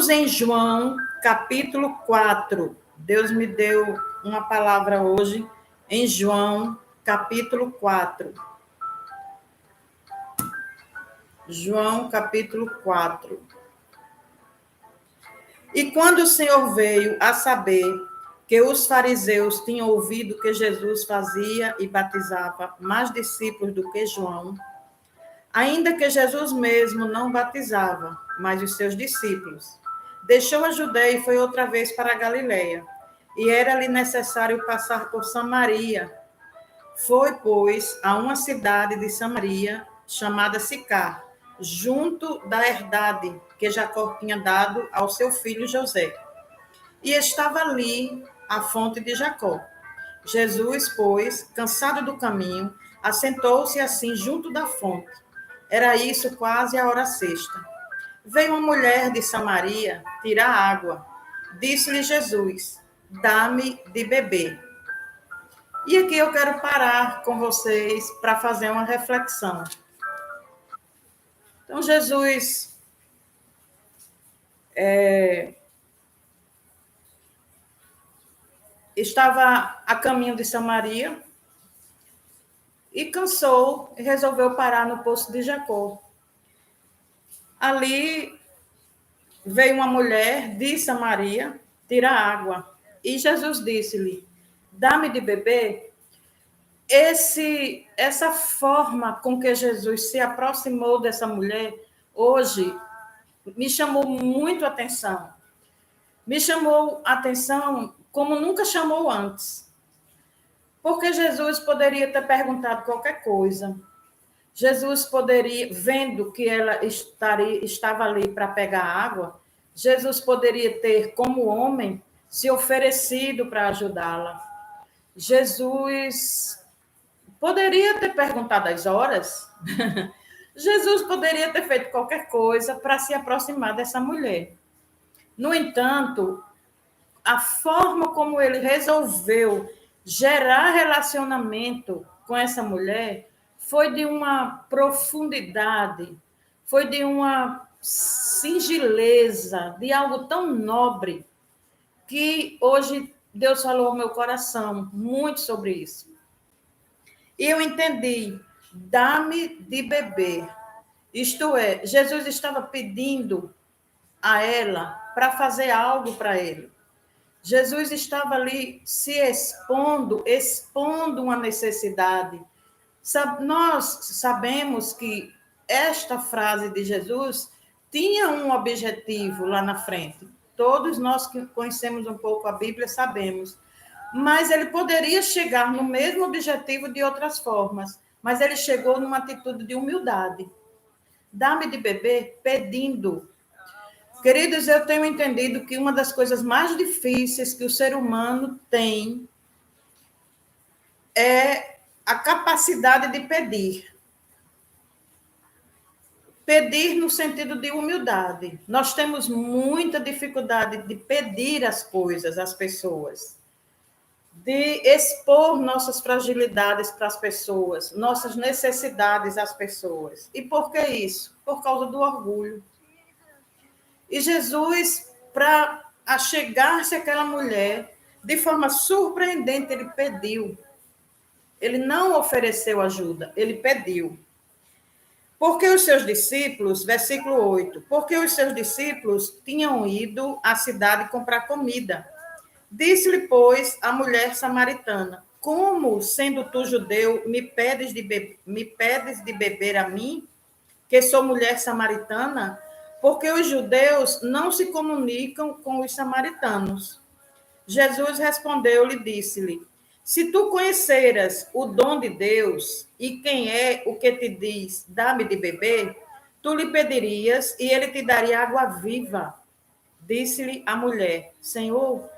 Estamos em João, capítulo 4. Deus me deu uma palavra hoje em João, capítulo 4. João, capítulo 4. E quando o Senhor veio a saber que os fariseus tinham ouvido que Jesus fazia e batizava mais discípulos do que João, ainda que Jesus mesmo não batizava, mas os seus discípulos, deixou a Judeia e foi outra vez para a Galileia. E era-lhe necessário passar por Samaria. Foi, pois, a uma cidade de Samaria, chamada Sicar, junto da herdade que Jacó tinha dado ao seu filho José. E estava ali a fonte de Jacó. Jesus, pois, cansado do caminho, assentou-se assim junto da fonte. Era isso quase a hora sexta. Veio uma mulher de Samaria tirar água. Disse-lhe Jesus: dá-me de beber. E aqui eu quero parar com vocês para fazer uma reflexão. Então, Jesus estava a caminho de Samaria e cansou e resolveu parar no poço de Jacó. Ali veio uma mulher de Samaria tirar água. E Jesus disse-lhe: dá-me de beber. Essa forma com que Jesus se aproximou dessa mulher, hoje, me chamou muito a atenção. Me chamou a atenção como nunca chamou antes. Porque Jesus poderia ter perguntado qualquer coisa. Jesus poderia, vendo que ela estava ali para pegar água, Jesus poderia ter, como homem, se oferecido para ajudá-la. Jesus poderia ter perguntado as horas. Jesus poderia ter feito qualquer coisa para se aproximar dessa mulher. No entanto, a forma como ele resolveu gerar relacionamento com essa mulher foi de uma profundidade, foi de uma singeleza, de algo tão nobre, que hoje Deus falou ao meu coração muito sobre isso. E eu entendi, dá-me de beber. Isto é, Jesus estava pedindo a ela para fazer algo para ele. Jesus estava ali se expondo uma necessidade. Nós sabemos que esta frase de Jesus tinha um objetivo lá na frente. Todos nós que conhecemos um pouco a Bíblia sabemos. Mas ele poderia chegar no mesmo objetivo de outras formas. Mas ele chegou numa atitude de humildade. Dá-me de beber pedindo. Queridos, eu tenho entendido que uma das coisas mais difíceis que o ser humano tem é a capacidade de pedir. Pedir no sentido de humildade. Nós temos muita dificuldade de pedir as coisas às pessoas, de expor nossas fragilidades para as pessoas, nossas necessidades às pessoas. E por que isso? Por causa do orgulho. E Jesus, para achegar-se àquela mulher, de forma surpreendente, ele pediu. Ele não ofereceu ajuda, ele pediu. Porque os seus discípulos, versículo 8, porque os seus discípulos tinham ido à cidade comprar comida. Disse-lhe, pois, a mulher samaritana: como, sendo tu judeu, me pedes de beber a mim, que sou mulher samaritana? Porque os judeus não se comunicam com os samaritanos. Jesus respondeu-lhe e disse-lhe: se tu conheceras o dom de Deus e quem é o que te diz, dá-me de beber, tu lhe pedirias e ele te daria água viva. Disse-lhe a mulher: Senhor,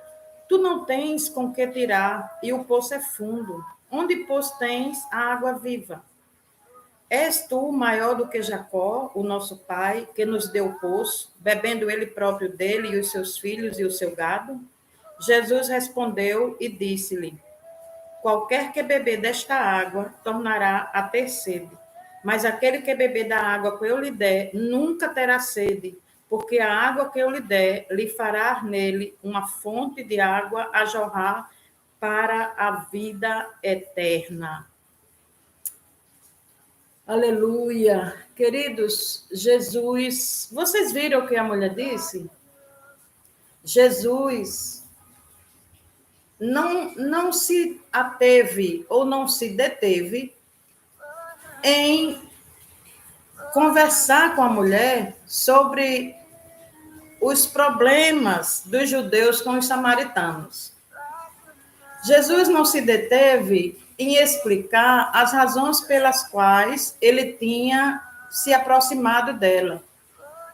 tu não tens com que tirar e o poço é fundo. Onde, pois, tens a água viva? És tu maior do que Jacó, o nosso pai, que nos deu o poço, bebendo ele próprio dele e os seus filhos e o seu gado? Jesus respondeu e disse-lhe: qualquer que beber desta água tornará a ter sede, mas aquele que beber da água que eu lhe der nunca terá sede, porque a água que eu lhe der, lhe fará nele uma fonte de água a jorrar para a vida eterna. Aleluia. Queridos, Jesus, vocês viram o que a mulher disse? Jesus não se ateve ou não se deteve em conversar com a mulher sobre os problemas dos judeus com os samaritanos. Jesus não se deteve em explicar as razões pelas quais ele tinha se aproximado dela,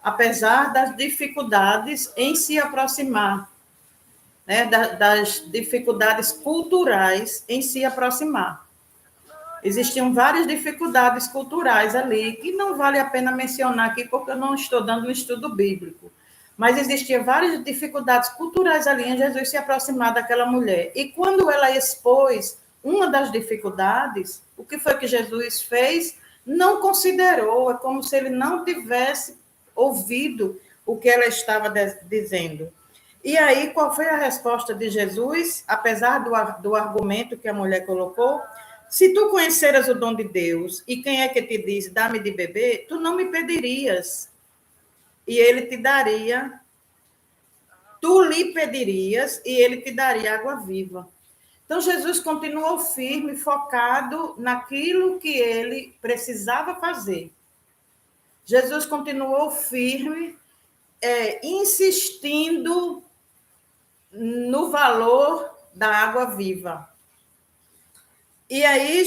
apesar das dificuldades em se aproximar, né, das dificuldades culturais em se aproximar. Existiam várias dificuldades culturais ali, que não vale a pena mencionar aqui, porque eu não estou dando um estudo bíblico. Mas existiam várias dificuldades culturais ali em Jesus se aproximar daquela mulher. E quando ela expôs uma das dificuldades, o que foi que Jesus fez? Não considerou, é como se ele não tivesse ouvido o que ela estava dizendo. E aí, qual foi a resposta de Jesus, apesar do argumento que a mulher colocou? Se tu conheceras o dom de Deus, e quem é que te diz, dá-me de beber, tu não me pedirias, e ele te daria, tu lhe pedirias, e ele te daria água viva. Então, Jesus continuou firme, focado naquilo que ele precisava fazer. Jesus continuou firme, insistindo no valor da água viva. E aí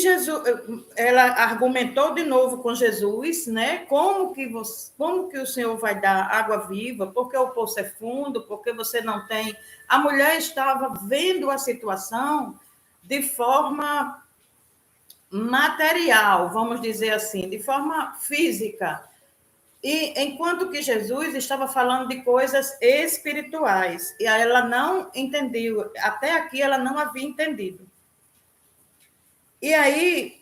ela argumentou de novo com Jesus, né? Como que o Senhor vai dar água viva? Porque o poço é fundo, porque você não tem. A mulher estava vendo a situação de forma material, vamos dizer assim, de forma física. E enquanto que Jesus estava falando de coisas espirituais, e aí ela não entendeu, até aqui ela não havia entendido. E aí,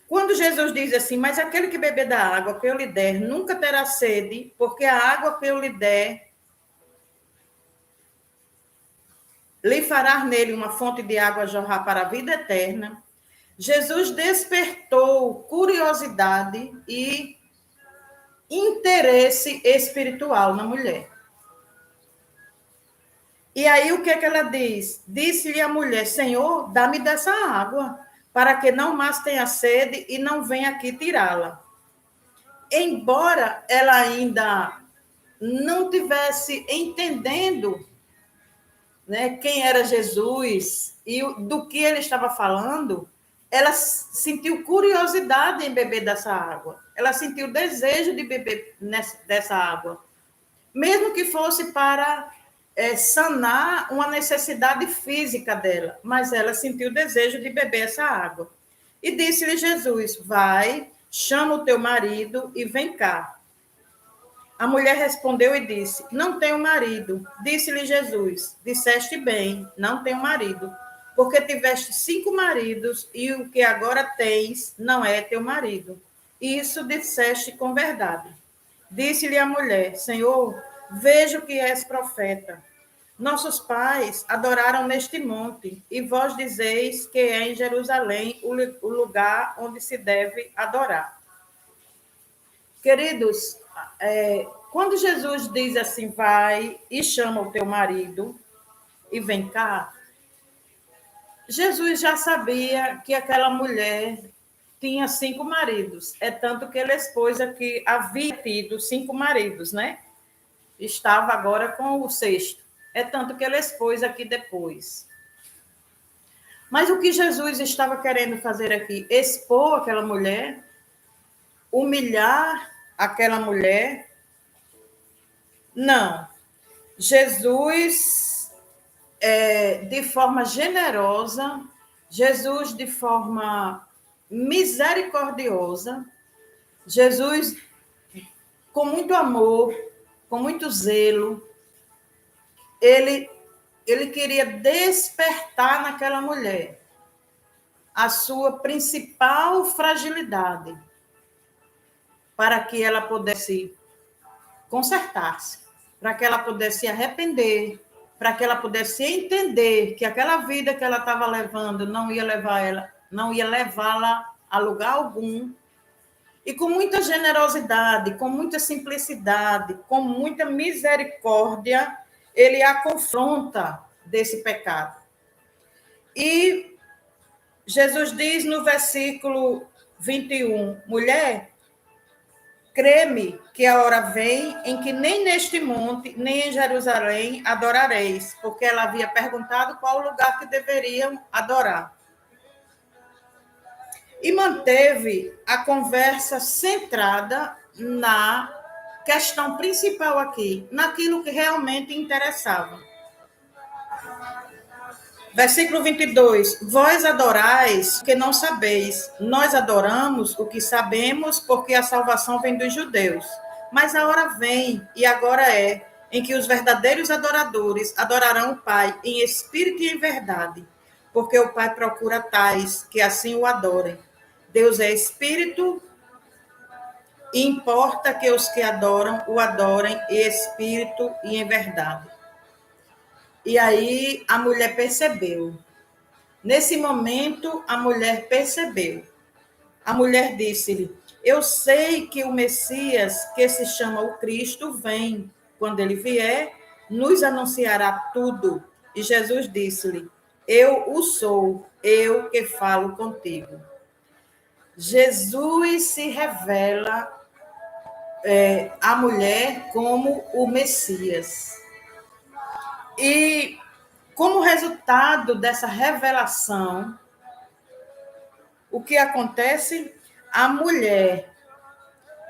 quando Jesus diz assim, mas aquele que beber da água que eu lhe der nunca terá sede, porque a água que eu lhe der lhe fará nele uma fonte de água a jorrar para a vida eterna, Jesus despertou curiosidade e interesse espiritual na mulher. E aí, o que é que ela diz? Disse-lhe a mulher, Senhor, dá-me dessa água, para que não mais tenha sede e não venha aqui tirá-la. Embora ela ainda não tivesse entendendo, né, quem era Jesus e do que ele estava falando, ela sentiu curiosidade em beber dessa água. Ela sentiu desejo de beber dessa água. Mesmo que fosse para sanar uma necessidade física dela, mas ela sentiu desejo de beber essa água. E disse-lhe Jesus, vai, chama o teu marido e vem cá. A mulher respondeu e disse, não tenho marido. Disse-lhe Jesus, disseste bem, não tenho marido, porque tiveste 5 maridos e o que agora tens não é teu marido. Isso disseste com verdade. Disse-lhe a mulher, Senhor, vejo que és profeta. Nossos pais adoraram neste monte, e vós dizeis que é em Jerusalém o lugar onde se deve adorar. Queridos, quando Jesus diz assim, vai e chama o teu marido e vem cá, Jesus já sabia que aquela mulher tinha 5 maridos. É tanto que ele expôs aqui, havia tido 5 maridos, né? Estava agora com o 6º. É tanto que ele expôs aqui depois. Mas o que Jesus estava querendo fazer aqui? Expor aquela mulher, humilhar aquela mulher. Não. Jesus, de forma generosa, Jesus de forma misericordiosa, Jesus com muito amor, com muito zelo, ele queria despertar naquela mulher a sua principal fragilidade, para que ela pudesse consertar-se. para que ela pudesse se arrepender, para que ela pudesse entender que aquela vida que ela estava levando não ia levá-la a lugar algum. E com muita generosidade, com muita simplicidade, com muita misericórdia, ele a confronta desse pecado. E Jesus diz no versículo 21, mulher, crê-me que a hora vem em que nem neste monte, nem em Jerusalém adorareis, porque ela havia perguntado qual o lugar que deveriam adorar. E manteve a conversa centrada na questão principal aqui, naquilo que realmente interessava. Versículo 22. Vós adorais o que não sabeis. Nós adoramos o que sabemos, porque a salvação vem dos judeus. Mas a hora vem, e agora é, em que os verdadeiros adoradores adorarão o Pai em espírito e em verdade, porque o Pai procura tais que assim o adorem. Deus é espírito, e importa que os que adoram o adorem em espírito e em verdade. E aí a mulher percebeu. Nesse momento, a mulher percebeu. A mulher disse-lhe, eu sei que o Messias, que se chama o Cristo, vem. Quando ele vier, nos anunciará tudo. E Jesus disse-lhe, eu o sou, eu que falo contigo. Jesus se revela à mulher como o Messias. E como resultado dessa revelação, o que acontece? A mulher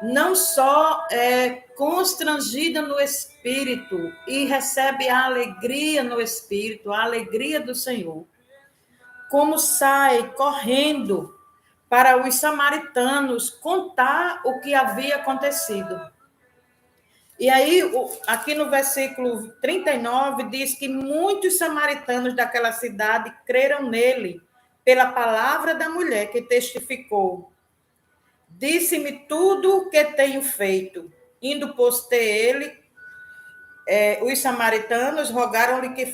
não só é constrangida no espírito e recebe a alegria no espírito, a alegria do Senhor, como sai correndo para os samaritanos contar o que havia acontecido. E aí, aqui no versículo 39, diz que muitos samaritanos daquela cidade creram nele, pela palavra da mulher que testificou. Disse-me tudo o que tenho feito. Indo pôs ter ele, os samaritanos rogaram-lhe que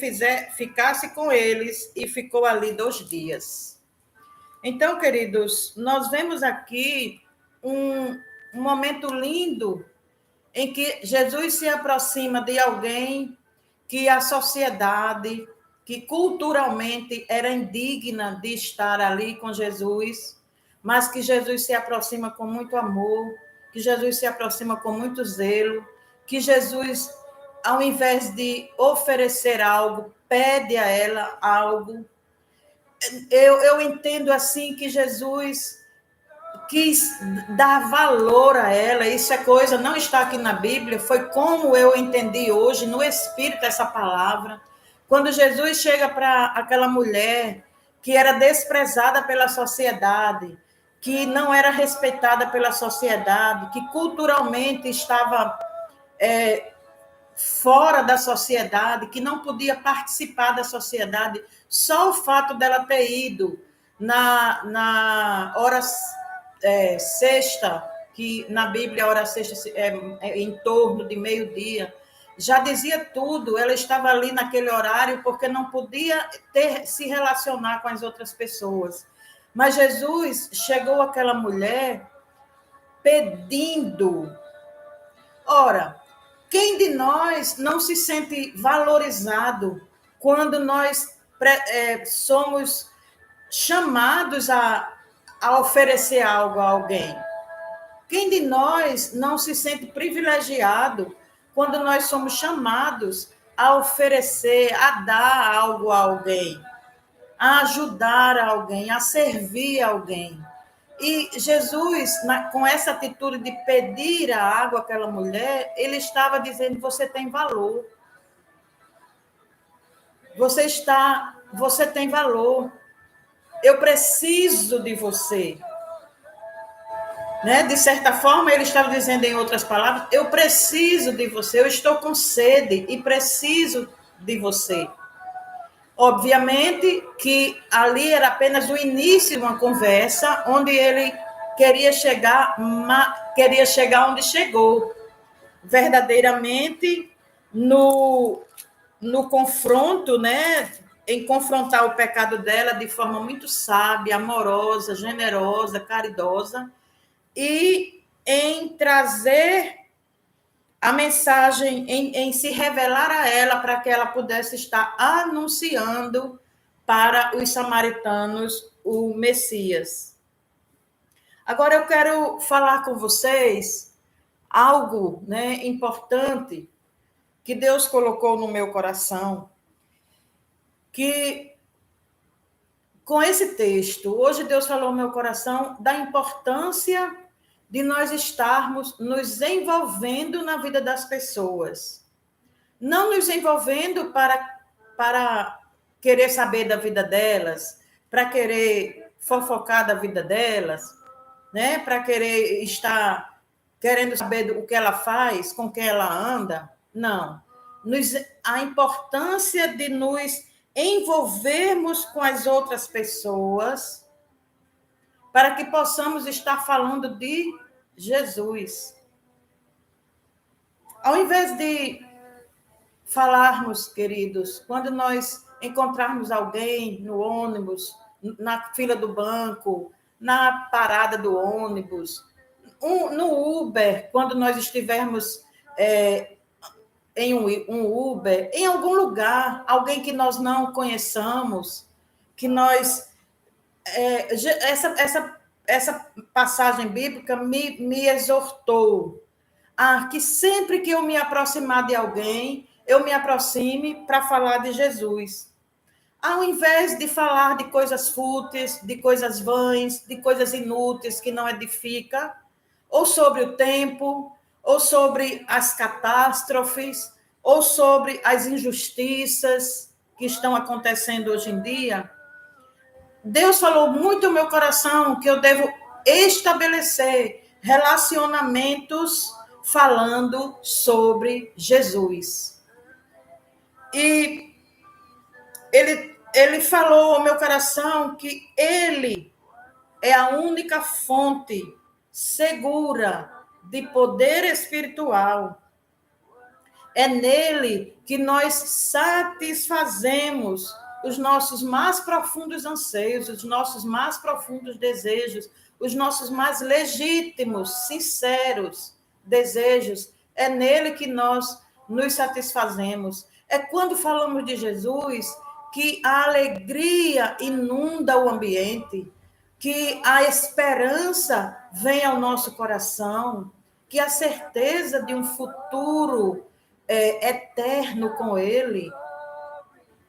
ficasse com eles e ficou ali 2 dias. Então, queridos, nós vemos aqui um momento lindo em que Jesus se aproxima de alguém que a sociedade, que culturalmente era indigna de estar ali com Jesus, mas que Jesus se aproxima com muito amor, que Jesus se aproxima com muito zelo, que Jesus, ao invés de oferecer algo, pede a ela algo. Eu entendo assim que Jesus quis dar valor a ela, isso é coisa, não está aqui na Bíblia, foi como eu entendi hoje, no Espírito, essa palavra. Quando Jesus chega para aquela mulher que era desprezada pela sociedade, que não era respeitada pela sociedade, que culturalmente estava fora da sociedade, que não podia participar da sociedade, só o fato dela ter ido na hora sexta, que na Bíblia a hora sexta é em torno de meio-dia, já dizia tudo. Ela estava ali naquele horário porque não podia se relacionar com as outras pessoas. Mas Jesus chegou àquela mulher pedindo. Ora, quem de nós não se sente valorizado quando nós somos chamados a oferecer algo a alguém? Quem de nós não se sente privilegiado quando nós somos chamados a oferecer, a dar algo a alguém, a ajudar alguém, a servir alguém? E Jesus, com essa atitude de pedir a água àquela mulher, ele estava dizendo, você tem valor. Você tem valor. Eu preciso de você. Né? De certa forma, ele estava dizendo, em outras palavras, eu preciso de você, eu estou com sede e preciso de você. Obviamente que ali era apenas o início de uma conversa onde ele queria chegar onde chegou. Verdadeiramente, no confronto, né? Em confrontar o pecado dela de forma muito sábia, amorosa, generosa, caridosa, e em trazer a mensagem, em se revelar a ela para que ela pudesse estar anunciando para os samaritanos o Messias. Agora eu quero falar com vocês algo, né, importante que Deus colocou no meu coração, que com esse texto, hoje Deus falou no meu coração da importância de nós estarmos nos envolvendo na vida das pessoas. Não nos envolvendo para querer saber da vida delas, para querer fofocar da vida delas, né? Para querer estar querendo saber o que ela faz, com quem ela anda. Não. A importância de nos envolvermos com as outras pessoas para que possamos estar falando de Jesus. Ao invés de falarmos, queridos, quando nós encontrarmos alguém no ônibus, na fila do banco, na parada do ônibus, no Uber, quando nós estivermos em um Uber, em algum lugar, alguém que nós não conheçamos, que nós... essa passagem bíblica me exortou a que sempre que eu me aproximar de alguém, eu me aproxime para falar de Jesus. Ao invés de falar de coisas fúteis, de coisas vãs, de coisas inúteis que não edificam, ou sobre o tempo, ou sobre as catástrofes, ou sobre as injustiças que estão acontecendo hoje em dia, Deus falou muito no meu coração que eu devo estabelecer relacionamentos falando sobre Jesus. E ele falou ao meu coração que ele é a única fonte segura de poder espiritual. É nele que nós satisfazemos os nossos mais profundos anseios, os nossos mais profundos desejos, os nossos mais legítimos, sinceros desejos. É nele que nós nos satisfazemos. É quando falamos de Jesus que a alegria inunda o ambiente, que a esperança vem ao nosso coração, que a certeza de um futuro eterno com ele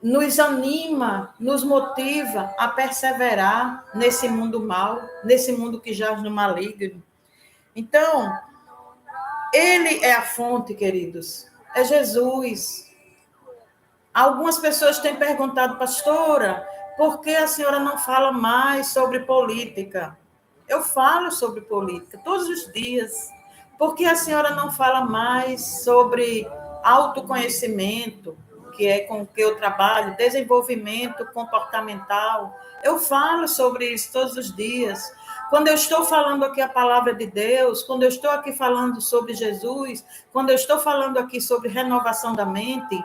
nos anima, nos motiva a perseverar nesse mundo mau, nesse mundo que jaz no maligno. Então, ele é a fonte, queridos, é Jesus. Algumas pessoas têm perguntado, pastora, por que a senhora não fala mais sobre política? Eu falo sobre política todos os dias. Por que a senhora não fala mais sobre autoconhecimento, que é com o que eu trabalho, desenvolvimento comportamental? Eu falo sobre isso todos os dias. Quando eu estou falando aqui a palavra de Deus, quando eu estou aqui falando sobre Jesus, quando eu estou falando aqui sobre renovação da mente,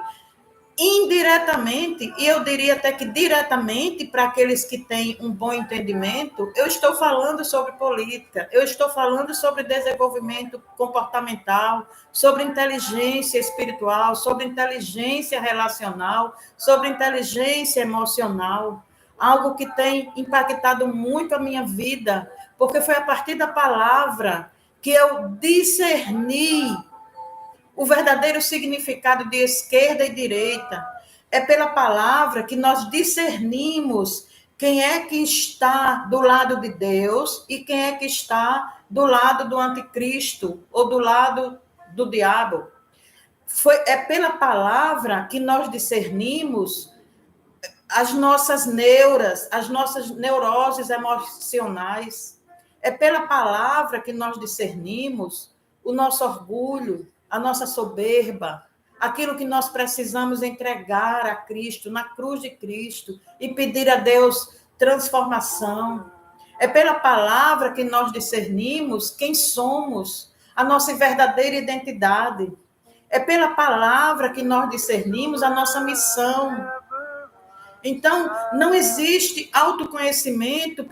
indiretamente, e eu diria até que diretamente, para aqueles que têm um bom entendimento, eu estou falando sobre política, eu estou falando sobre desenvolvimento comportamental, sobre inteligência espiritual, sobre inteligência relacional, sobre inteligência emocional, algo que tem impactado muito a minha vida, porque foi a partir da palavra que eu discerni o verdadeiro significado de esquerda e direita. É pela palavra que nós discernimos quem é que está do lado de Deus e quem é que está do lado do anticristo ou do lado do diabo. É pela palavra que nós discernimos as nossas neuras, as nossas neuroses emocionais. É pela palavra que nós discernimos o nosso orgulho, a nossa soberba, aquilo que nós precisamos entregar a Cristo, na cruz de Cristo, e pedir a Deus transformação. É pela palavra que nós discernimos quem somos, a nossa verdadeira identidade. É pela palavra que nós discernimos a nossa missão. Então, não existe autoconhecimento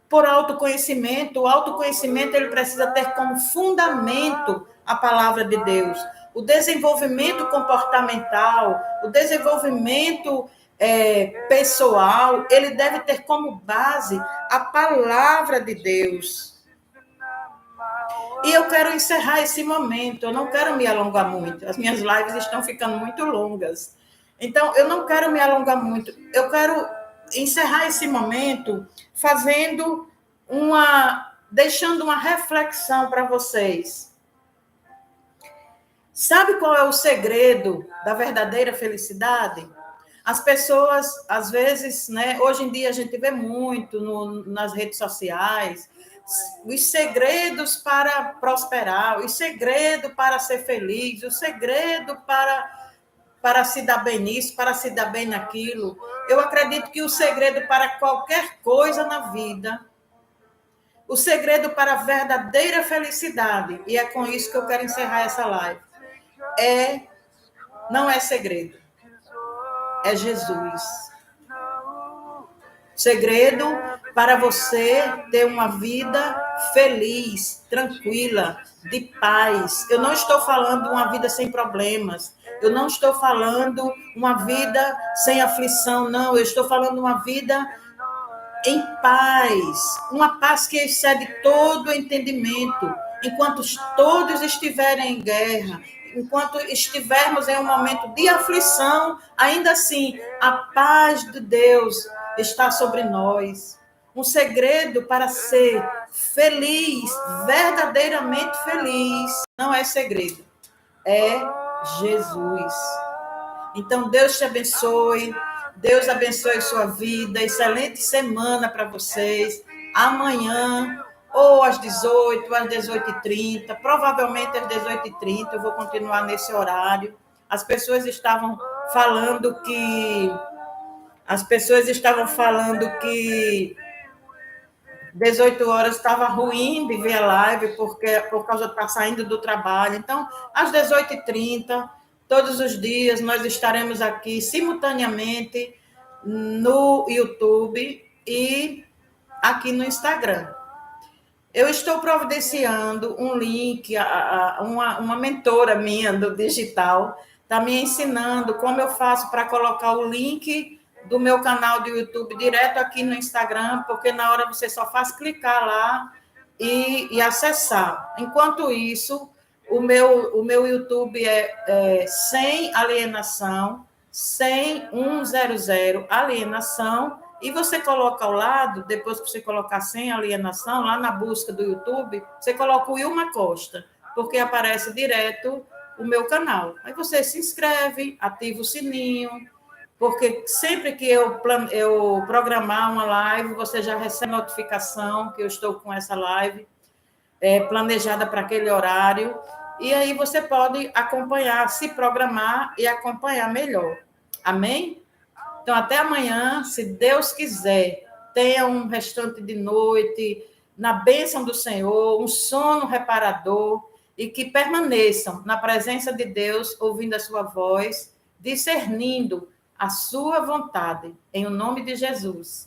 por autoconhecimento. O autoconhecimento ele precisa ter como fundamento a palavra de Deus. O desenvolvimento comportamental, o desenvolvimento pessoal, ele deve ter como base a palavra de Deus. E eu quero encerrar esse momento, eu não quero me alongar muito. As minhas lives estão ficando muito longas. Então, eu não quero me alongar muito. Eu quero encerrar esse momento deixando uma reflexão para vocês. Sabe qual é o segredo da verdadeira felicidade? As pessoas, às vezes, né, hoje em dia a gente vê muito nas redes sociais, os segredos para prosperar, o segredo para ser feliz, o segredo para se dar bem nisso, para se dar bem naquilo. Eu acredito que o segredo para qualquer coisa na vida, o segredo para a verdadeira felicidade, e é com isso que eu quero encerrar essa live, não é segredo, é Jesus. Segredo para você ter uma vida feliz, tranquila, de paz. Eu não estou falando uma vida sem problemas. Eu não estou falando uma vida sem aflição, não. Eu estou falando uma vida em paz. Uma paz que excede todo entendimento. Enquanto todos estiverem em guerra, enquanto estivermos em um momento de aflição, ainda assim, a paz de Deus está sobre nós. Um segredo para ser feliz, verdadeiramente feliz, não é segredo, é Jesus. Então, Deus te abençoe, Deus abençoe sua vida, excelente semana para vocês. Amanhã, ou às 18, às 18h30, provavelmente às 18h30, eu vou continuar nesse horário. As pessoas estavam falando que 18 horas estava ruim de ver a live, porque por causa de estar saindo do trabalho. Então, às 18h30, todos os dias, nós estaremos aqui simultaneamente no YouTube e aqui no Instagram. Eu estou providenciando um link, uma mentora minha do digital está me ensinando como eu faço para colocar o link do meu canal do YouTube direto aqui no Instagram, porque na hora você só faz clicar lá e acessar. Enquanto isso, o meu YouTube é sem alienação, 100 alienação, e você coloca ao lado, depois que você colocar sem alienação, lá na busca do YouTube, você coloca o Wilma Costa, porque aparece direto o meu canal. Aí você se inscreve, ativa o sininho, porque sempre que eu programar uma live, você já recebe notificação que eu estou com essa live planejada para aquele horário, e aí você pode acompanhar, se programar e acompanhar melhor. Amém? Então, até amanhã, se Deus quiser. Tenha um restante de noite, na bênção do Senhor, um sono reparador, e que permaneçam na presença de Deus, ouvindo a sua voz, discernindo a sua vontade, em o nome de Jesus.